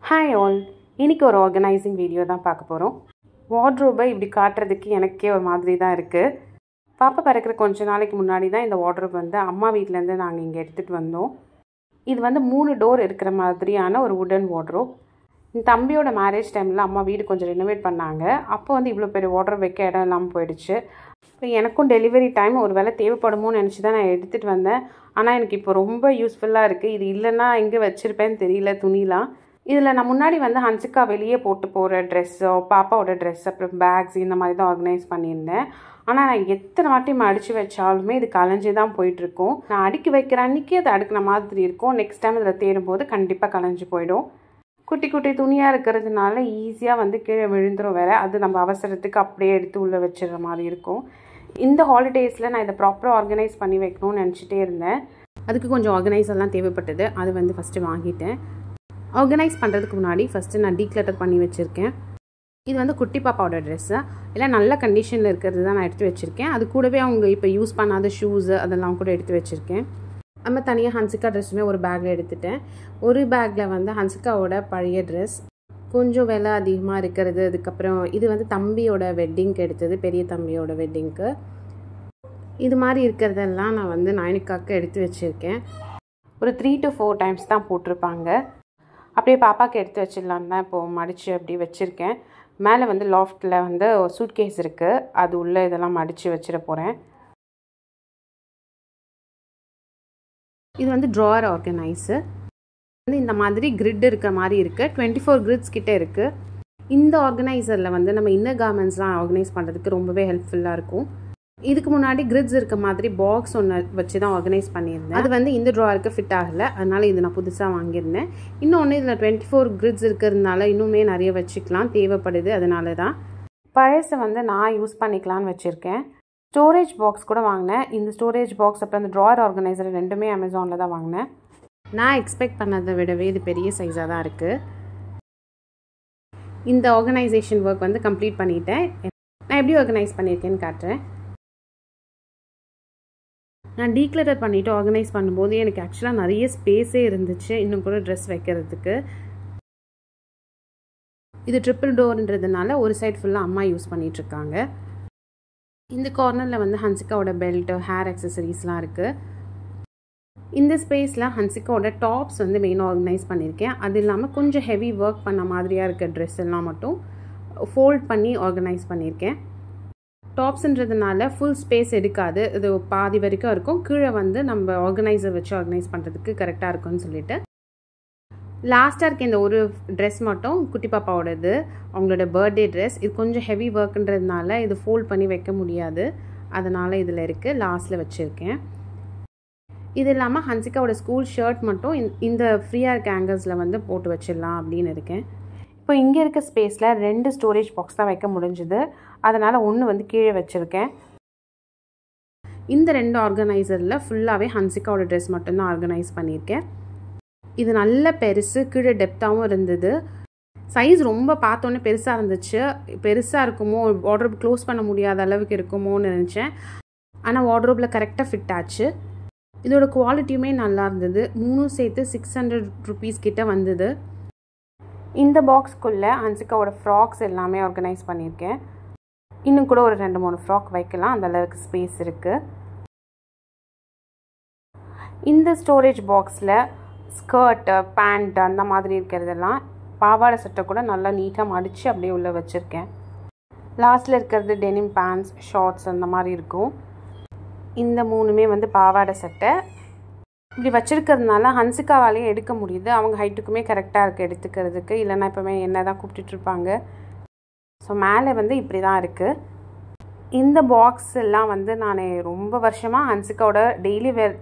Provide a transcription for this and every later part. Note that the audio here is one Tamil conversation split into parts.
ஹாய் ஆல், இன்றைக்கி ஒரு ஆர்கனைசிங் வீடியோ தான் பார்க்க போகிறோம். வார்ட்ரோபை இப்படி காட்டுறதுக்கு எனக்கே ஒரு மாதிரி தான் இருக்குது. பாப்பா பிறக்கிற கொஞ்ச நாளைக்கு முன்னாடி தான் இந்த வார்ட்ரோப் அம்மா வீட்டிலேருந்து நாங்கள் இங்கே எடுத்துகிட்டு வந்தோம். இது 3 டோர் இருக்கிற மாதிரியான ஒரு வுடன் வார்ட்ரோப். என் தம்பியோட மேரேஜ் டைமில் அம்மா வீடு கொஞ்சம் ரெனோவேட் பண்ணாங்க. அப்போ இவ்வளோ பெரிய வார்ட்ரோப் வைக்க இடம் இல்லாமல் போயிடுச்சு. இப்போ எனக்கும் டெலிவரி டைம் ஒரு வேளை தேவைப்படுமோன்னு நினச்சி தான் நான் எடுத்துகிட்டு வந்தேன். ஆனால் எனக்கு இப்போ ரொம்ப யூஸ்ஃபுல்லாக இருக்குது. இது இல்லைன்னா எங்கே வச்சுருப்பேன்னு தெரியல துணிலாம். இதில் நான் முன்னாடி ஹன்சிகா வெளியே போட்டு போகிற ட்ரெஸ்ஸோ, பாப்பாவோட ட்ரெஸ், அப்புறம் பேக்ஸ் இந்த மாதிரி தான் ஆர்கனைஸ் பண்ணியிருந்தேன். ஆனால் நான் எத்தனை வாட்டி அடித்து வச்சாலுமே இது கலைஞ்சி தான் போயிட்டுருக்கும். நான் அடுக்கி வைக்கிற அன்றைக்கி அது அடுக்கின மாதிரி இருக்கும். நெக்ஸ்ட் டைம் இதில் தேடும்போது கண்டிப்பாக கலைஞ்சி போயிடும். குட்டி குட்டி துணியாக இருக்கிறதுனால ஈஸியாக கீழே விழுந்துடும் வேறு. அது நம்ம அவசரத்துக்கு அப்படியே எடுத்து உள்ளே வச்சிடுற மாதிரி இருக்கும். இந்த ஹாலிடேஸில் நான் இதை ப்ராப்பராக ஆர்கனைஸ் பண்ணி வைக்கணும்னு நினச்சிட்டே இருந்தேன். அதுக்கு கொஞ்சம் ஆர்கனைஸ் எல்லாம் தேவைப்பட்டது. அது ஃபஸ்ட்டு வாங்கிட்டேன். ஆர்கனைஸ் பண்ணுறதுக்கு முன்னாடி ஃபஸ்ட்டு நான் டீக்ளட்டர் பண்ணி வச்சுருக்கேன். இது குட்டி பாப்பாவோட ட்ரெஸ்ஸு எல்லாம் நல்ல கண்டிஷனில் இருக்கிறது தான் நான் எடுத்து வச்சுருக்கேன். அது கூடவே அவங்க இப்போ யூஸ் பண்ணாத ஷூஸு அதெல்லாம் கூட எடுத்து வச்சுருக்கேன். நம்ம தனியாக ஹன்சிகா ட்ரெஸ்ஸுமே ஒரு பேக்கில் எடுத்துட்டேன். ஒரு பேக்கில் ஹன்சிகாவோட பழைய ட்ரெஸ், கொஞ்சம் விலை அதிகமாக இருக்கிறது. அதுக்கப்புறம் இது தம்பியோட வெட்டிங்க்கு எடுத்தது, பெரிய தம்பியோட வெட்டிங்க்கு. இது மாதிரி இருக்கிறதெல்லாம் நான் நயனிக்காவுக்கு எடுத்து வச்சுருக்கேன். ஒரு 3 to 4 டைம்ஸ் தான் போட்டிருப்பாங்க. அப்படியே பாப்பாவுக்கு எடுத்து வச்சிடலான்னு தான் இப்போது மடித்து அப்படி வச்சுருக்கேன். மேலே லாஃப்டில் சூட்கேஸ் இருக்குது. அது உள்ளே இதெல்லாம் மடித்து வச்சிட போகிறேன். இது ட்ராயர் ஆர்கனைஸு. இந்த மாதிரி கிரிட் இருக்கிற மாதிரி இருக்குது. 24 கிரிட்ஸ் கிட்டே இருக்குது. இந்த ஆர்கனைசரில் நம்ம இன்னர் கார்மெண்ட்ஸ்லாம் ஆர்கனைஸ் பண்ணுறதுக்கு ரொம்பவே ஹெல்ப்ஃபுல்லாக இருக்கும். இதுக்கு முன்னாடி கிரிட்ஸ் இருக்க மாதிரி பாக்ஸ் ஒன்று வச்சு தான் ஆர்கனைஸ் பண்ணியிருந்தேன். அது இந்த ட்ராயருக்கு ஃபிட் ஆகலை. அதனால் இது நான் புதுசாக வாங்கியிருந்தேன். இன்னொன்று இதில் 24 கிரிட்ஸ் இருக்கிறதுனால இன்னுமே நிறைய வச்சுக்கலாம், தேவைப்படுது. அதனால தான் பழசை நான் யூஸ் பண்ணிக்கலான்னு வச்சுருக்கேன். ஸ்டோரேஜ் பாக்ஸ் கூட வாங்கினேன். இந்த ஸ்டோரேஜ் பாக்ஸ் அப்புறம் இந்த ட்ராயர் ஆர்கனைசர் ரெண்டுமே அமேசானில் தான் வாங்கினேன். நான் எக்ஸ்பெக்ட் பண்ணதை விடவே இது பெரிய சைஸாக தான் இருக்குது. இந்த ஆர்கனைசேஷன் ஒர்க் கம்ப்ளீட் பண்ணிட்டேன். நான் எப்படி ஆர்கனைஸ் பண்ணியிருக்கேன்னு காட்டுறேன். நான் டீக்ளட்டர் பண்ணிவிட்டு ஆர்கனைஸ் பண்ணும்போது எனக்கு ஆக்சுவலாக நிறைய ஸ்பேஸே இருந்துச்சு இன்னும் கூட ட்ரெஸ் வைக்கிறதுக்கு. இது ட்ரிப்பிள் டோர்ன்றதுனால ஒரு சைட் ஃபுல்லாக அம்மா யூஸ் பண்ணிகிட்ருக்காங்க. இந்த கார்னரில் ஹன்சிகாவோட பெல்ட்டு, ஹேர் அக்சசரிஸ்லாம் இருக்குது. இந்த ஸ்பேஸில் ஹன்சிகாவோட டாப்ஸ் மெயினாக ஆர்கனைஸ் பண்ணியிருக்கேன். அது இல்லாமல் கொஞ்சம் ஹெவி ஒர்க் பண்ண மாதிரியாக இருக்க ட்ரெஸ் எல்லாம் மட்டும் ஃபோல்ட் பண்ணி ஆர்கனைஸ் பண்ணியிருக்கேன். டாப்ஸ்ன்றதுனால ஃபுல் ஸ்பேஸ் எடுக்காது, இது பாதி வரைக்கும் இருக்கும். கீழே நம்ம ஆர்கனைசர் வச்சு ஆர்கனைஸ் பண்ணுறதுக்கு கரெக்டாக இருக்கும்னு சொல்லிட்டு லாஸ்ட்டாக இருக்க இந்த ஒரு ட்ரெஸ் மட்டும் குட்டி பாப்பாவோடது, அவங்களோட பர்த்டே ட்ரெஸ். இது கொஞ்சம் ஹெவி ஒர்க்குன்றதுனால இது ஃபோல்ட் பண்ணி வைக்க முடியாது. அதனால் இதில் இருக்குது, லாஸ்ட்டில் வச்சுருக்கேன். இது இல்லாமல் ஹன்சிகாவோட ஸ்கூல் ஷர்ட் மட்டும் இந்த ஃப்ரீயாக இருக்க ஹேங்கர்ஸில் போட்டு வச்சிடலாம் அப்படின்னு இருக்கேன். இப்போ இங்கே இருக்க ஸ்பேஸில் 2 ஸ்டோரேஜ் பாக்ஸ் தான் வைக்க முடிஞ்சுது. அதனால் ஒன்று கீழே வச்சுருக்கேன். இந்த 2 ஆர்கனைசரில் ஃபுல்லாகவே ஹன்சிகாவோட ட்ரெஸ் மட்டும்தான் ஆர்கனைஸ் பண்ணியிருக்கேன். இது நல்ல பெருசு, கீழே டெப்த்தாகவும் இருந்தது. சைஸ் ரொம்ப பார்த்தோன்னே பெருசாக இருந்துச்சு. பெருசாக இருக்குமோ, வார்ட்ரோப் க்ளோஸ் பண்ண முடியாத அளவுக்கு இருக்குமோன்னு நினச்சேன். ஆனால் வார்ட்ரோப்பில் கரெக்டாக ஃபிட் ஆச்சு. இதோட குவாலிட்டியுமே நல்லா இருந்தது. 3 சேர்த்து 600 ருபீஸ் கிட்ட வந்தது. இந்த பாக்ஸ்க்குள்ளே ஹன்சிகாவோட ஃப்ராக்ஸ் எல்லாமே ஆர்கனைஸ் பண்ணியிருக்கேன். இன்னும் கூட ஒரு 2-3 ஃப்ராக் வைக்கலாம், அந்த அளவுக்கு ஸ்பேஸ் இருக்குது. இந்த ஸ்டோரேஜ் பாக்ஸில் ஸ்கர்ட்டு, பேண்ட் அந்த மாதிரி இருக்கிறதெல்லாம், பாவாடை சட்டை கூட நல்லா நீட்டாக மடித்து அப்படியே உள்ளே வச்சுருக்கேன். லாஸ்ட்டில் இருக்கிறது டெனிம் பேண்ட்ஸ், ஷார்ட்ஸ் அந்த மாதிரி இருக்கும். இந்த 3மே பாவாடை சட்டை. இப்படி வச்சுருக்கிறதுனால ஹன்சிகாவாலேயே எடுக்க முடியுது. அவங்க ஹைட்டுக்குமே கரெக்டாக இருக்குது எடுத்துக்கிறதுக்கு. இல்லைன்னா இப்போமே என்ன தான் கூப்பிட்டுட்ருப்பாங்க. ஸோ மேலே இப்படி தான் இருக்குது. இந்த பாக்ஸ் எல்லாம் நான் ரொம்ப வருஷமாக ஹன்சிகாவோட டெய்லி வேர்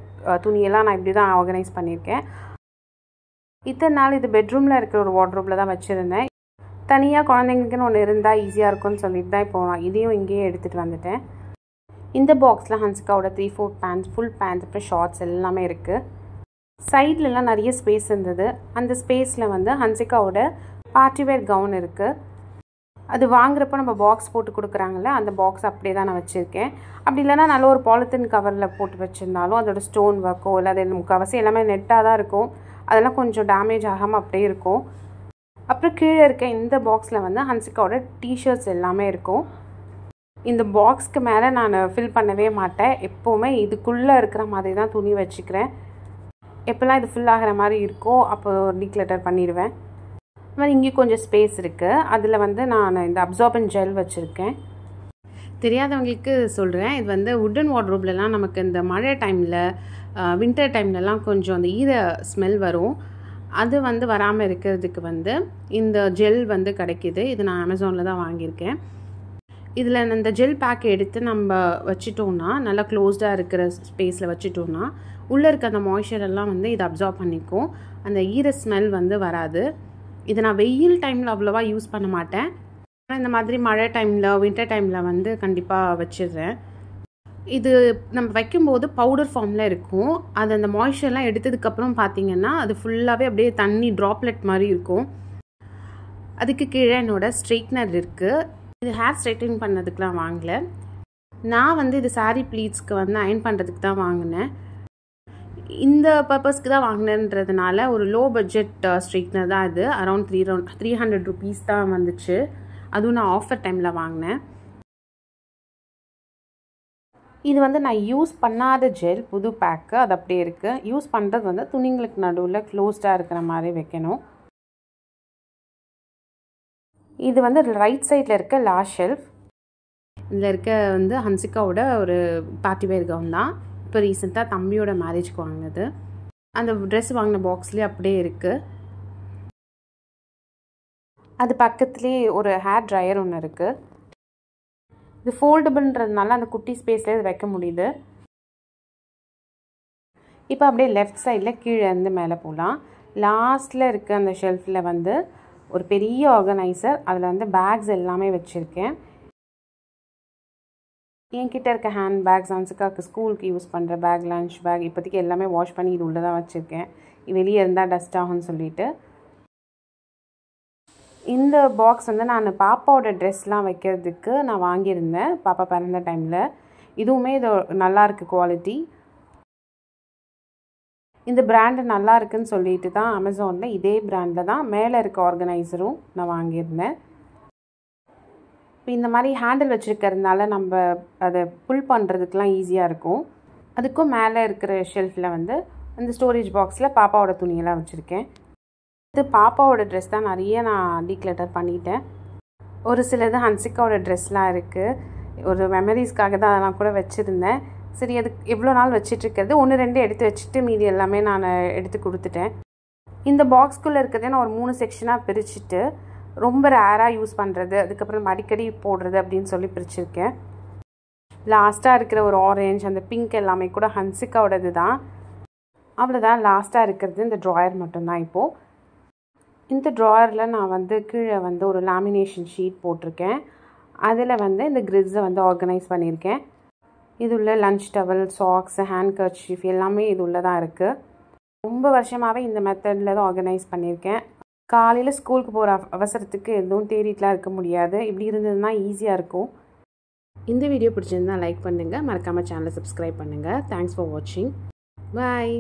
துணியெல்லாம் நான் இப்படி தான் ஆர்கனைஸ் பண்ணியிருக்கேன். இத்தனை நாள் இது பெட்ரூமில் இருக்கிற ஒரு வார்ட்ரோப்பில் தான் வச்சுருந்தேன். தனியாக குழந்தைங்களுக்குன்னு ஒன்று இருந்தால் ஈஸியாக இருக்கும்னு சொல்லிட்டு தான் இப்போ நான் இதையும் இங்கேயே எடுத்துகிட்டு வந்துட்டேன். இந்த பாக்ஸில் ஹன்சிகாவோட 3/4 பேண்ட்ஸ், ஃபுல் பேண்ட்ஸ், அப்புறம் ஷார்ட்ஸ் எல்லாமே இருக்குது. சைட்லலாம் நிறைய ஸ்பேஸ் இருந்தது. அந்த ஸ்பேஸில் ஹன்சிகாவோட பார்ட்டிவேர் கவுன் இருக்குது. அது வாங்குறப்போ நம்ம பாக்ஸ் போட்டு கொடுக்குறாங்கல்ல, அந்த பாக்ஸ் அப்படியே தான் நான் வச்சுருக்கேன். அப்படி இல்லைனா நல்ல ஒரு பாலித்தீன் கவரில் போட்டு வச்சுருந்தாலும் அதோட ஸ்டோன் ஒர்க்கோ இல்லை அது முக்கால்வாசி எல்லாமே நெட்டாக தான் இருக்கும். அதெல்லாம் கொஞ்சம் டேமேஜ் ஆகாமல் அப்படியே இருக்கும். அப்புறம் கீழே இருக்க இந்த பாக்ஸில் வந்து ஹன்சிகாவோட டிஷர்ட்ஸ் எல்லாமே இருக்கும். இந்த பாக்ஸ்க்கு மேலே நான் ஃபில் பண்ணவே மாட்டேன். எப்போவுமே இதுக்குள்ளே இருக்கிற மாதிரி தான் துணி வச்சுக்கிறேன். எப்போல்லாம் இது ஃபில் ஆகிற மாதிரி இருக்கோ அப்போ டீக்ளட்டர் பண்ணிடுவேன். அது மாதிரி இங்கே கொஞ்சம் ஸ்பேஸ் இருக்குது. அதில் வந்து நான் இந்த அப்சார்பன்ட் ஜெல் வச்சுருக்கேன். தெரியாதவங்களுக்கு சொல்கிறேன், இது வந்து வுட்டன் வார்ட்ரோப்லலாம் நமக்கு இந்த மழை டைமில் வின்டர் டைம்லலாம் கொஞ்சம் அந்த ஈர ஸ்மெல் வரும். அது வந்து வராமல் இருக்கிறதுக்கு வந்து இந்த ஜெல் வந்து கிடைக்கிது. இது நான் அமேசானில் தான் வாங்கியிருக்கேன். இதில் இந்த ஜெல் பேக் எடுத்து நம்ம வச்சிட்டோன்னா, நல்லா க்ளோஸ்டாக இருக்கிற ஸ்பேஸில் வச்சிட்டோன்னா உள்ளே இருக்க அந்த மாய்ஸ்சரெல்லாம் வந்து இதை அப்சார்ப் பண்ணிக்கும். அந்த ஈர ஸ்மெல் வந்து வராது. இதை நான் வெயில் டைமில் அவ்வளோவா யூஸ் பண்ண மாட்டேன். ஆனால் இந்த மாதிரி மழை டைமில் வின்டர் டைமில் வந்து கண்டிப்பாக வச்சிடுறேன். இது நம்ம வைக்கும்போது பவுடர் ஃபார்மில் இருக்கும். அது அந்த மாய்ஸ்சர்லாம் எடுத்ததுக்கப்புறம் பார்த்திங்கன்னா அது ஃபுல்லாகவே அப்படியே தண்ணி ட்ராப்லெட் மாதிரி இருக்கும். அதுக்கு கீழே என்னோடய ஸ்ட்ரெயிட்னர் இருக்குது. இது ஹேர் ஸ்ட்ரைட்னிங் பண்ணதுக்கெலாம் வாங்கலை. நான் வந்து இது சாரீ ப்ளீட்ஸ்க்கு வந்து அயன் பண்ணுறதுக்கு தான் வாங்கினேன். இந்த பர்பஸ்க்கு தான் வாங்கினேன்றதுனால ஒரு லோ பட்ஜெட் ஸ்ட்ரைட்னர் தான் இது. அரௌண்ட் 300 ருபீஸ் தான் வந்துச்சு. அதுவும் நான் ஆஃபர் டைமில் வாங்கினேன். இது வந்து நான் யூஸ் பண்ணாத ஜெல், புது பேக்கு, அது அப்படியே இருக்குது. யூஸ் பண்ணுறது வந்து துணிங்களுக்கு நடுவில் க்ளோஸ்டாக இருக்கிற மாதிரி வைக்கணும். இது வந்து ரைட் சைடில் இருக்க லாஸ்ட் ஷெல்ஃப். இதில் இருக்க வந்து ஹன்சிகாவோட ஒரு பார்ட்டி வேர் கவுன் தான். இப்போ ரீசெண்டாக தம்பியோட மேரேஜ்க்கு வாங்கினது. அந்த ட்ரெஸ் வாங்கின பாக்ஸ்லேயே அப்படியே இருக்குது. அது பக்கத்துலேயே ஒரு ஹேர் ட்ரையர் ஒன்று இருக்குது. இது ஃபோல்டபுள்ன்றதுனால அந்த குட்டி ஸ்பேஸ்லேயே இது வைக்க முடியுது. இப்போ அப்படியே லெஃப்ட் சைடில் கீழே இருந்து மேலே போகலாம். லாஸ்ட்டில் இருக்க அந்த ஷெல்ஃபில் வந்து ஒரு பெரிய ஆர்கனைசர், அதில் வந்து பேக்ஸ் எல்லாமே வச்சுருக்கேன். என்கிட்ட இருக்க ஹேண்ட் பேக்ஸ், ஹன்சிகாவுக்கு ஸ்கூலுக்கு யூஸ் பண்ணுற பேக், லன்ச் பேக், இப்போதைக்கு எல்லாமே வாஷ் பண்ணி இது உள்ளே தான் வச்சுருக்கேன். வெளியே இருந்தால் டஸ்ட் ஆகும்னு சொல்லிட்டு. இந்த பாக்ஸ் வந்து நான் பாப்பாவோட ட்ரெஸ்லாம் வைக்கிறதுக்கு நான் வாங்கியிருந்தேன் பாப்பா பிறந்த டைமில். இதுவுமே இது நல்லாயிருக்கு குவாலிட்டி. இந்த பிராண்டு நல்லா இருக்குன்னு சொல்லிட்டு தான் அமேசானில் இதே பிராண்டில் தான் மேலே இருக்க ஆர்கனைசரும் நான் வாங்கியிருந்தேன். இப்போ இந்த மாதிரி ஹேண்டில் வச்சுருக்கிறதுனால நம்ம அதை புல் பண்ணுறதுக்கெலாம் ஈஸியாக இருக்கும். அதுக்கும் மேலே இருக்கிற ஷெல்ஃபில் வந்து இந்த ஸ்டோரேஜ் பாக்ஸில் பாப்பாவோட துணியெல்லாம் வச்சுருக்கேன். இது பாப்பாவோட ட்ரெஸ் தான் நிறைய நான் டீக்ளட்டர் பண்ணிட்டேன். ஒரு சிலது ஹன்சிகாவோட ட்ரெஸ்லாம் இருக்குது. ஒரு மெமரிஸ்க்காக தான் அதெல்லாம் கூட வச்சுருந்தேன். சரி, அது எவ்வளோ நாள் வச்சிட்ருக்கிறது, 1-2 எடுத்து வச்சுட்டு மீதி எல்லாமே நான் எடுத்து கொடுத்துட்டேன். இந்த பாக்ஸ்குள்ளே இருக்கிறதே நான் ஒரு 3 செக்ஷனாக பிரிச்சுட்டு ரொம்ப ரேராக யூஸ் பண்ணுறது, அதுக்கப்புறம் அடிக்கடி போடுறது அப்படின்னு சொல்லி பிரிச்சுருக்கேன். லாஸ்ட்டாக இருக்கிற ஒரு ஆரஞ்ச், அந்த பிங்க் எல்லாமே கூட ஹன்சிகாவோடது தான். அவ்வளோதான். லாஸ்ட்டாக இருக்கிறது இந்த ட்ராயர் மட்டும்தான். இப்போது இந்த ட்ராயரில் நான் வந்து கீழே வந்து ஒரு லேமினேஷன் ஷீட் போட்டிருக்கேன். அதில் வந்து இந்த கிரிட்ஸை வந்து ஆர்கனைஸ் பண்ணியிருக்கேன். இது உள்ள lunch towel, socks, hand kerchief எல்லாமே இது உள்ளே தான் இருக்குது. ரொம்ப வருஷமாகவே இந்த மெத்தடில் தான் ஆர்கனைஸ் பண்ணியிருக்கேன். காலையில் ஸ்கூலுக்கு போகிற அவசரத்துக்கு எதுவும் தேடிட்டுலாம் இருக்க முடியாது. இப்படி இருந்ததுன்னா ஈஸியாக இருக்கும். இந்த வீடியோ பிடிச்சிருந்தால் லைக் பண்ணுங்கள், மறக்காமல் சேனலை சப்ஸ்கிரைப் பண்ணுங்கள். தேங்க்ஸ் ஃபார் வாட்சிங். பாய்.